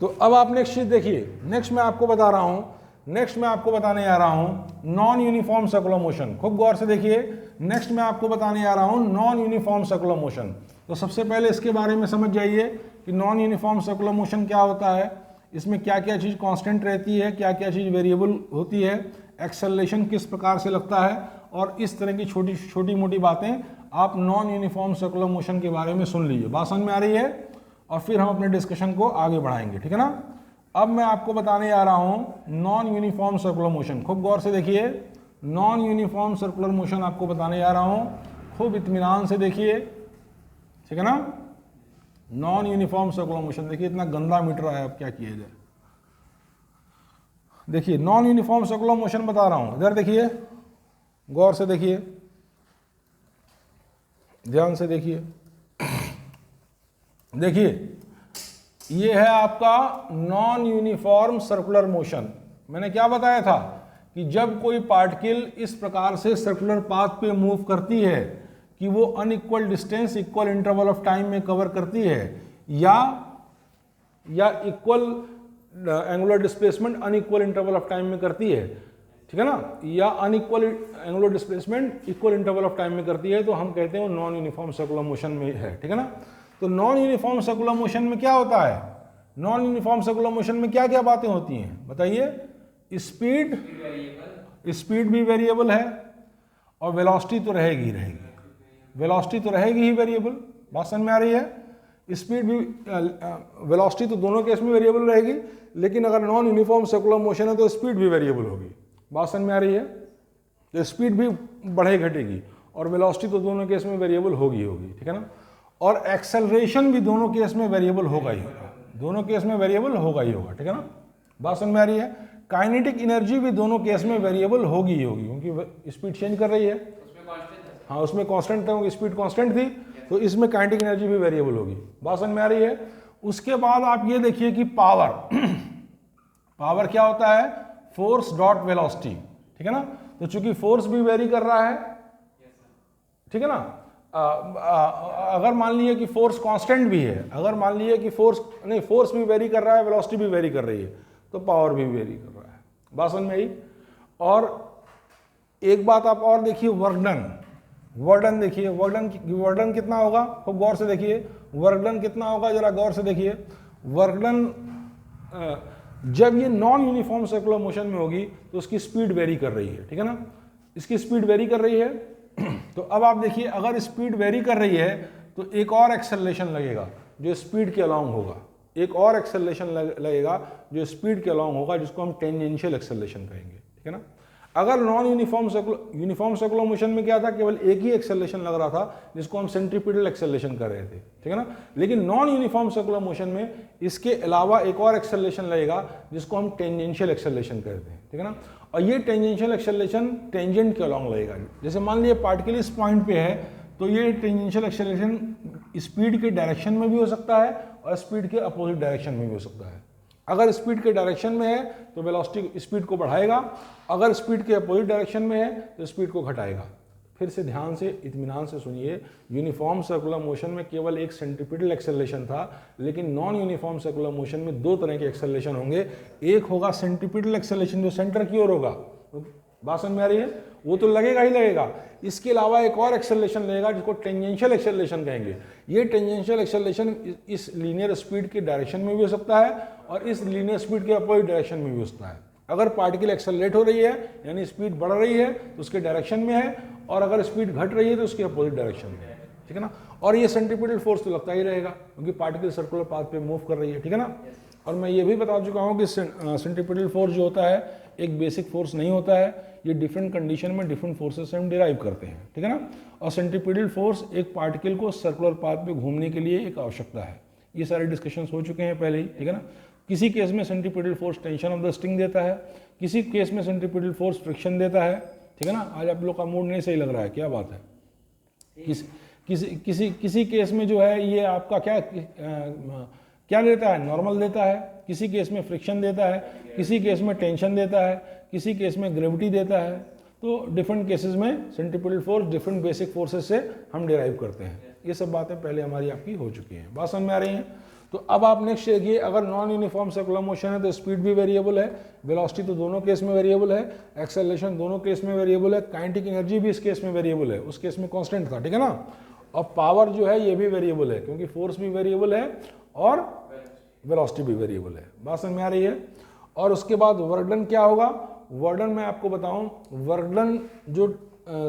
[SPEAKER 1] तो अब आप नेक्स्ट चीज देखिए। नेक्स्ट मैं आपको बता रहा हूँ, नेक्स्ट मैं आपको बताने जा रहा हूँ नॉन यूनिफॉर्म सर्कुलर मोशन। खूब गौर से देखिए, नेक्स्ट मैं आपको बताने जा रहा हूँ नॉन यूनिफॉर्म सर्कुलर मोशन। तो सबसे पहले इसके बारे में समझ जाइए कि नॉन यूनिफॉर्म सर्कुलर मोशन क्या होता है, इसमें क्या क्या चीज़ कांस्टेंट रहती है, क्या क्या चीज़ वेरिएबल होती है, एक्सेलरेशन किस प्रकार से लगता है, और इस तरह की छोटी छोटी मोटी बातें आप नॉन यूनिफॉर्म सर्कुलर मोशन के बारे में सुन लीजिए। बात समझ में आ रही है? और फिर हम अपने डिस्कशन को आगे बढ़ाएंगे, ठीक है ना। अब मैं आपको बताने जा रहा हूँ नॉन यूनिफॉर्म सर्कुलर मोशन। खूब गौर से देखिए, नॉन यूनिफॉर्म सर्कुलर मोशन आपको बताने जा रहा हूँ, खूब इत्मीनान से देखिए, ठीक है ना। नॉन यूनिफॉर्म सर्कुलर मोशन देखिए, इतना गंदा मीटर है, अब क्या किया जाए। देखिए, नॉन यूनिफॉर्म सर्कुलर मोशन बता रहा हूँ, इधर देखिए, गौर से देखिए, ध्यान से देखिए। देखिए, ये है आपका नॉन यूनिफॉर्म सर्कुलर मोशन। मैंने क्या बताया था कि जब कोई पार्टिकल इस प्रकार से सर्कुलर पाथ पे मूव करती है कि वो unequal distance equal interval of time में कवर करती है, या equal angular displacement unequal interval of time में करती है, ठीक है ना, या unequal angular displacement equal interval of time में करती है, तो हम कहते हैं वो नॉन यूनिफॉर्म सर्कुलर मोशन में है, ठीक है ना। तो नॉन यूनिफॉर्म सर्कुलर मोशन में क्या होता है? नॉन यूनिफॉर्म सर्कुलर मोशन में क्या क्या बातें होती हैं बताइए? स्पीड भी वेरिएबल है, और वेलोसिटी तो रहेगी ही रहेगी, वेलोसिटी तो रहेगी ही वेरिएबल। बात समझ में आ रही है? स्पीड भी, वेलोसिटी तो दोनों केस में वेरिएबल रहेगी, लेकिन अगर नॉन यूनिफॉर्म सर्कुलर मोशन है तो स्पीड भी वेरिएबल होगी। बात समझ में आ रही है? तो स्पीड भी बढ़े घटेगी, और वेलोसिटी तो दोनों केस में वेरिएबल होगी होगी, ठीक है ना। और एक्सेलरेशन भी दोनों केस में वेरिएबल होगा ही होगा, दोनों केस में वेरिएबल होगा ही होगा, ठीक है ना। बात समझ में आ रही है? काइनेटिक एनर्जी भी दोनों केस में वेरिएबल होगी ही होगी, क्योंकि स्पीड चेंज कर रही है। हाँ, उसमें कांस्टेंट था, स्पीड कांस्टेंट थी, तो इसमें काइनेटिक एनर्जी भी वेरिएबल होगी। बात समझ में आ रही है। उसके बाद आप ये देखिए कि पावर पावर क्या होता है, फोर्स डॉट वेलोसिटी, ठीक है ना। तो चूंकि फोर्स भी वेरी कर रहा है, ठीक है ना, अगर मान लीजिए कि फोर्स कांस्टेंट भी है, अगर मान लीजिए कि फोर्स भी वेरी कर रहा है, वेलोसिटी भी वेरी कर रही है, तो पावर भी वेरी कर रहा है। बात समझ में आई। और एक बात आप और देखिए, वर्क डन देखिए, वर्क डन कितना होगा, खूब गौर से देखिए, वर्क डन कितना होगा, जरा गौर से देखिए। वर्क डन जब ये नॉन यूनिफॉर्म सर्कुलर मोशन में होगी तो उसकी स्पीड वेरी कर रही है, ठीक है ना, इसकी स्पीड वेरी कर रही है। तो अब आप देखिए, अगर स्पीड वेरी कर रही है तो एक और एक्सेलरेशन लगेगा जो स्पीड के अलोंग होगा, एक और एक्सेलरेशन लगेगा जो स्पीड के अलोंग होगा, जिसको हम टेंजेंशियल एक्सेलरेशन कहेंगे, ठीक है ना। अगर नॉन यूनिफॉर्म सर्कुलर मोशन में क्या था, केवल एक ही एक्सेलरेशन लग रहा था जिसको हम सेंट्रीपिटल एक्सेलरेशन कर रहे थे, ठीक है ना। लेकिन नॉन यूनिफॉर्म सर्कुलर मोशन में इसके अलावा एक और एक्सेलरेशन लगेगा जिसको हम टेंजेंशियल एक्सेलरेशन कहते हैं, ठीक है ना। और ये टेंजेंशियल एक्सेलरेशन टेंजेंट के अलोंग लगेगा। जैसे मान लीजिए पार्टिकल इस पॉइंट पे है, तो ये टेंजेंशियल एक्सेलरेशन स्पीड के डायरेक्शन में भी हो सकता है और स्पीड के अपोजिट डायरेक्शन में भी हो सकता है। अगर स्पीड के डायरेक्शन में है तो वेलोसिटी स्पीड को बढ़ाएगा, अगर स्पीड के अपोजिट डायरेक्शन में है तो स्पीड को घटाएगा। फिर से ध्यान से इत्मीनान से सुनिए, यूनिफॉर्म सर्कुलर मोशन में केवल एक सेंट्रीपिटल एक्सेलरेशन था, लेकिन नॉन यूनिफॉर्म सर्कुलर मोशन में दो तरह के एक्सेलरेशन होंगे। एक होगा सेंट्रीपिटल एक्सेलरेशन जो सेंटर की ओर होगा, बात समझ में आ रही है, वो तो लगेगा ही लगेगा। इसके अलावा एक और एक्सेलरेशन लगेगा जिसको टेंजेंशियल एक्सेलरेशन कहेंगे। ये टेंजेंशियल एक्सेलरेशन इस लीनियर स्पीड के डायरेक्शन में भी हो सकता है और इस लीनियर स्पीड के अपोजिट डायरेक्शन में भी हो सकता है। अगर पार्टिकल एक्सेलरेट हो रही है यानी स्पीड बढ़ रही है तो उसके डायरेक्शन में है, और अगर स्पीड घट रही है तो उसके अपोजिट डायरेक्शन में है, ठीक है ना। और ये सेंट्रीपिटल फोर्स तो लगता ही रहेगा क्योंकि पार्टिकल सर्कुलर पाथ पे मूव कर रही है, ठीक है ना। और मैं ये भी बता चुका हूँ कि सेंट्रीपिटल फोर्स जो होता है एक बेसिक फोर्स नहीं होता है, ये डिफरेंट कंडीशन में डिफरेंट फोर्सेस से हम डिराइव करते हैं, ठीक है ना। और सेंट्रीपिटल फोर्स एक पार्टिकल को सर्कुलर पाथ पे घूमने के लिए एक आवश्यकता है। ये सारे डिस्कशंस हो चुके हैं पहले ही, ठीक है ना। किसी केस में centripetal force tension of the string देता है, किसी केस में सेंट्रीपिटल फोर्स फ्रिक्शन देता है, ठीक है ना। आज आप लोग का मूड नहीं सही लग रहा है, क्या बात है। किसी केस में जो है ये आपका क्या देता है, नॉर्मल देता है, किसी केस में फ्रिक्शन देता है, किसी केस में टेंशन देता है, किसी केस में ग्रेविटी देता है। तो डिफरेंट केसेस में centripetal force different basic forces से हम डिराइव करते हैं। ये सब बातें पहले हमारी आपकी हो चुकी हैं, बात समझ में आ रही हैं। तो अब आप नेक्स्ट देखिए, अगर नॉन यूनिफॉर्म सर्कुलर मोशन है तो स्पीड भी वेरिएबल है, वेलोसिटी तो दोनों केस में वेरिएबल है, एक्सेलरेशन दोनों केस में वेरिएबल है, काइनेटिक एनर्जी भी इस केस में वेरिएबल है, उस केस में कांस्टेंट था, ठीक है ना। और पावर जो है ये भी वेरिएबल है क्योंकि फोर्स भी वेरिएबल है और वेलोसिटी भी वेरिएबल है, बात समझ में आ रही है। और उसके बाद वर्क डन क्या होगा, वर्क डन मैं आपको बताऊं, वर्क डन जो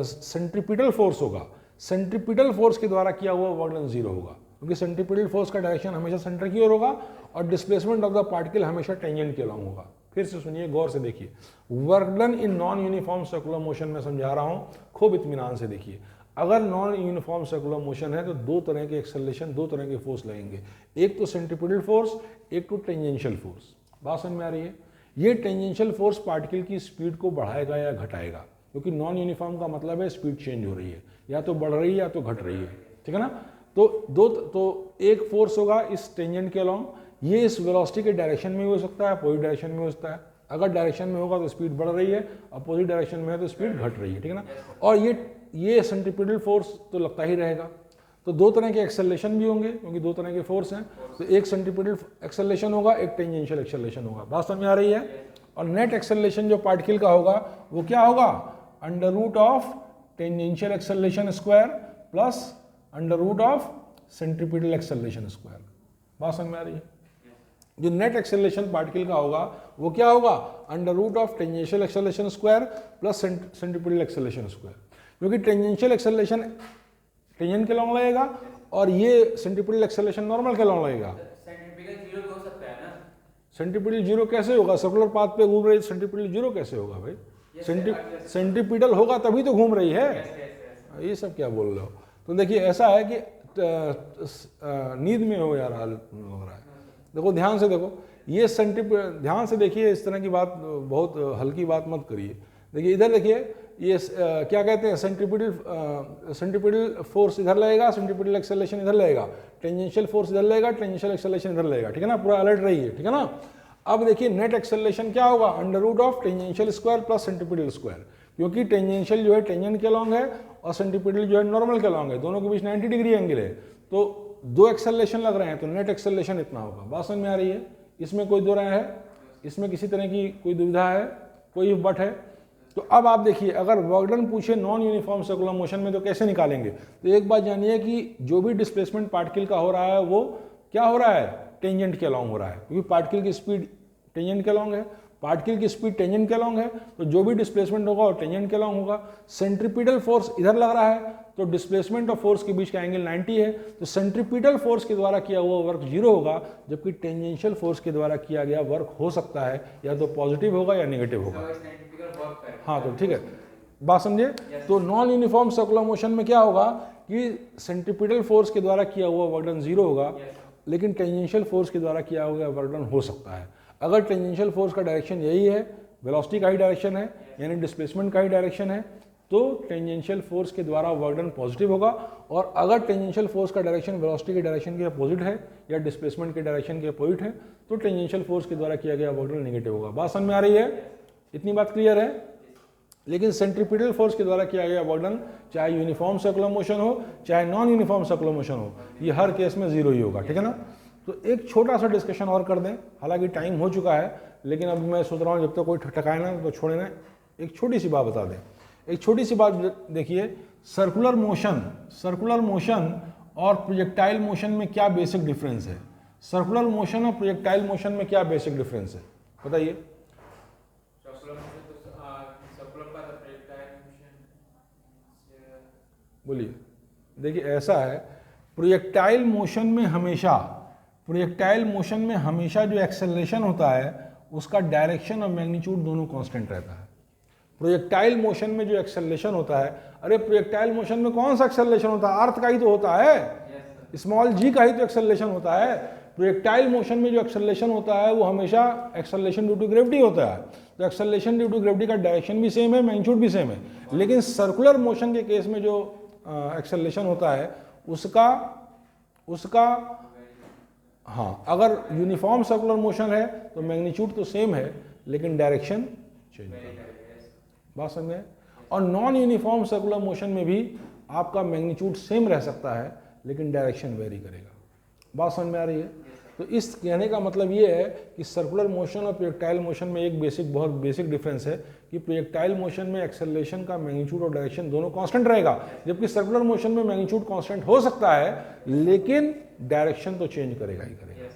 [SPEAKER 1] सेंट्रीपिटल फोर्स होगा, सेंट्रीपिटल फोर्स के द्वारा किया हुआ वर्क डन जीरो होगा क्योंकि सेंट्रीपिटल फोर्स का डायरेक्शन हमेशा सेंटर की ओर होगा और डिस्प्लेसमेंट ऑफ द पार्टिकल हमेशा टेंजेंट के अलोंग होगा। फिर से सुनिए, गौर से देखिए, work done in non uniform circular motion में समझा रहा हूं, खूब इत्मीनान से देखिए। अगर नॉन यूनिफॉर्म सर्कुलर मोशन है तो दो तरह के एक्सेलरेशन, दो तरह के फोर्स लगेंगे, एक तो सेंट्रीपिटल फोर्स, एक तो टेंजेंशियल फोर्स, बात समझ में आ रही है। ये टेंजेंशियल फोर्स पार्टिकल की स्पीड को बढ़ाएगा या घटाएगा, क्योंकि नॉन यूनिफॉर्म का मतलब है स्पीड चेंज हो रही है, या तो बढ़ रही है या तो घट रही है, ठीक है ना। तो एक फोर्स होगा इस टेंजेंट के अलोंग, ये इस वेलोसिटी के डायरेक्शन में भी हो सकता है, अपोजिट डायरेक्शन में हो सकता है। अगर डायरेक्शन में होगा तो स्पीड बढ़ रही है, अपोजिट डायरेक्शन में है तो स्पीड घट रही है, ठीक है ना। और ये सेंट्रीपिटल फोर्स तो लगता ही रहेगा। तो दो तरह के एक्सेलरेशन भी होंगे क्योंकि दो तरह के फोर्स हैं, तो एक सेंट्रीपिटल एक्सेलरेशन होगा, एक टेंजेंशियल एक्सेलरेशन होगा, बात समझ में आ रही है। और नेट एक्सेलरेशन जो पार्टिकल का होगा वो क्या होगा, under root of tangential acceleration square plus under root of centripetal acceleration square, बात समझ में आ रही है। जो नेट एक्सेलरेशन पार्टिकल का होगा वो क्या होगा, under root of tangential acceleration square plus centripetal acceleration square, क्योंकि टेंजेंशियल एक्सेलरेशन टेंजेंट के लॉन्ग लगेगा और ये सेंट्रीपिटल एक्सेलरेशन नॉर्मल के लॉन्ग लगेगा। सेंट्रीपिटल जीरो कैसे होगा, सर्कुलर पाथ पे घूम रही सेंट्रीपिटल जीरो कैसे होगा भाई, सेंट्रीपिटल होगा तभी तो घूम रही है, ये सब क्या बोल रहे हो। तो देखिए ऐसा है कि नींद में हो यार, हालत लग रहा है। देखो ध्यान से देखो, ये ध्यान से देखिए, इस तरह की बात बहुत हल्की बात मत करिए। देखिए इधर देखिए, ये क्या कहते हैं, सेंट्रीपिटल फोर्स इधर लगेगा, सेंट्रीपिटल एक्सेलरेशन इधर लगेगा, टेंजेंशियल फोर्स इधर लगेगा, टेंजेंशियल एक्सेलरेशन इधर लगेगा, ठीक है ना, पूरा अलर्ट रहिए, ठीक है ना। अब देखिए नेट एक्सेलरेशन क्या होगा, under root of tangential square plus centripetal square, क्योंकि टेंजेंशियल जो है टेंजेंट के अलॉन्ग है और सेंट्रीपिटल जो है नॉर्मल के अलॉन्ग है, दोनों के बीच 90 डिग्री एंगल है, तो दो एक्सेलरेशन लग रहे हैं, तो नेट एक्सेलरेशन इतना होगा। बात समझ में आ रही है, इसमें कोई दो राय है, इसमें किसी तरह की कोई दुविधा है, कोई बट है। तो अब आप देखिए, अगर वर्क डन पूछे नॉन यूनिफॉर्म सर्कुलर मोशन में तो कैसे निकालेंगे। तो एक बात जानिए कि जो भी डिस्प्लेसमेंट पार्टिकल का हो रहा है वो क्या हो रहा है, टेंजेंट के अलॉन्ग हो रहा है, क्योंकि पार्टिकल की स्पीड टेंजेंट के अलॉन्ग है, पार्टिकल की स्पीड टेंजेंट के अलॉन्ग है, तो जो भी डिस्प्लेसमेंट होगा वो टेंजेंट के अलॉन्ग होगा। सेंट्रीपिटल फोर्स इधर लग रहा है, तो डिस्प्लेसमेंट और फोर्स के बीच का एंगल 90 है, तो सेंट्रीपिटल फोर्स के द्वारा किया हुआ वर्क 0 होगा, जबकि टेंजेंशियल फोर्स के द्वारा किया गया वर्क हो सकता है या तो पॉजिटिव होगा या नेगेटिव होगा। हाँ, तो ठीक है, बात समझे। तो नॉन यूनिफॉर्म सर्कुलर मोशन में क्या होगा कि सेंट्रीपिटल फोर्स के द्वारा किया हुआ वर्क डन 0 होगा, लेकिन टेंजेंशियल फोर्स के द्वारा किया हुआ वर्क डन हो सकता है। अगर टेंजेंशियल फोर्स का डायरेक्शन यही है, वेलोसिटी का ही डायरेक्शन है, यानी डिस्प्लेसमेंट का ही डायरेक्शन है, तो टेंजेंशियल फोर्स के द्वारा वर्क डन पॉजिटिव होगा। और अगर टेंजेंशियल फोर्स का डायरेक्शन वेलोसिटी के डायरेक्शन के अपोजिट है या डिस्प्लेसमेंट के डायरेक्शन के अपोजिट है, तो टेंजेंशियल फोर्स के द्वारा किया गया वर्क डन नेगेटिव होगा। बात समझ में आ रही है, इतनी बात क्लियर है। लेकिन सेंट्रीपिटल फोर्स के द्वारा किया गया वर्क डन, चाहे यूनिफॉर्म सर्कुलर मोशन हो चाहे नॉन यूनिफॉर्म सर्कुलर मोशन हो, ये हर केस में 0 ही होगा, ठीक है ना। तो एक छोटा सा डिस्कशन और कर दें, हालांकि टाइम हो चुका है, लेकिन अभी मैं सोच रहा हूँ जब तक कोई ठटकाए ना तो छोड़े ना, एक छोटी सी बात बता दें। एक छोटी सी बात देखिए, सर्कुलर मोशन और प्रोजेक्टाइल मोशन में क्या बेसिक डिफरेंस है। सर्कुलर मोशन और प्रोजेक्टाइल मोशन में क्या बेसिक डिफरेंस है, बताइए। बोलिए। देखिए ऐसा है, प्रोजेक्टाइल मोशन में हमेशा जो एक्सेलरेशन होता है उसका डायरेक्शन और मैग्नीट्यूड दोनों कांस्टेंट रहता है। प्रोजेक्टाइल मोशन में जो एक्सेलरेशन होता है, अरे प्रोजेक्टाइल मोशन में कौन सा एक्सेलरेशन होता है, अर्थ का ही तो होता है, स्मॉल जी का ही तो एक्सेलरेशन होता है। प्रोजेक्टाइल मोशन में जो एक्सेलरेशन होता है वो हमेशा एक्सेलरेशन ड्यू टू ग्रेविटी होता है, तो एक्सेलरेशन ड्यू टू ग्रेविटी का डायरेक्शन भी सेम है, मैग्नीट्यूड भी सेम है। लेकिन सर्कुलर मोशन के केस में जो एक्सेलरेशन होता है उसका हाँ, अगर यूनिफॉर्म सर्कुलर मोशन है तो मैग्नीट्यूड तो सेम है लेकिन डायरेक्शन चेंज होता है। बात समझ में। और नॉन यूनिफॉर्म सर्कुलर मोशन में भी आपका मैग्नीट्यूड सेम रह सकता है लेकिन डायरेक्शन वेरी करेगा। बात समझ में आ रही है। तो इस कहने का मतलब ये है कि सर्कुलर मोशन और प्रोजेक्टाइल मोशन में एक बहुत बेसिक डिफरेंस है कि प्रोजेक्टाइल मोशन में एक्सेलरेशन का मैग्नीट्यूड और डायरेक्शन दोनों कांस्टेंट रहेगा, जबकि सर्कुलर मोशन में मैग्नीट्यूड कांस्टेंट हो सकता है लेकिन डायरेक्शन तो चेंज करेगा ही करेगा।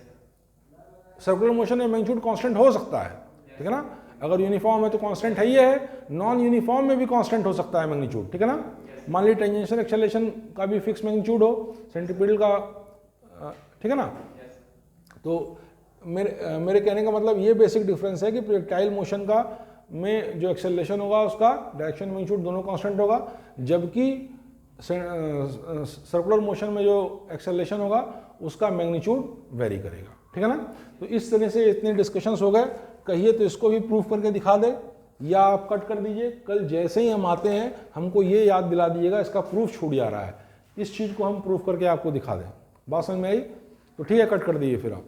[SPEAKER 1] सर्कुलर मोशन में मैग्नीट्यूड कांस्टेंट हो सकता है, ठीक है ना, अगर यूनिफॉर्म है तो कांस्टेंट है ही है, नॉन यूनिफॉर्म में भी कांस्टेंट हो सकता है मैग्नीट्यूड, ठीक है ना। मान लीजिए टेंजेंशियल एक्सेलरेशन का भी फिक्स मैग्नीट्यूड हो, सेंट्रीपिटल का, ठीक है ना। तो मेरे कहने का मतलब ये बेसिक डिफरेंस है कि प्रोजेक्टाइल मोशन का में जो एक्सेलरेशन होगा उसका डायरेक्शन मैग्नीट्यूड दोनों कांस्टेंट होगा, जबकि सर्कुलर मोशन में जो एक्सेलरेशन होगा उसका मैग्नीट्यूड वेरी करेगा, ठीक है ना। तो इस तरह से इतने डिस्कशंस हो गए। कहिए तो इसको भी प्रूफ करके दिखा दे या आप कट कर दीजिए। कल जैसे ही हम आते हैं हमको ये याद दिला दीजिएगा इसका प्रूफ छूट जा रहा है, इस चीज़ को हम प्रूफ करके आपको दिखा दें। बात समझ में आई? तो ठीक है, कट कर दीजिए फिर आप।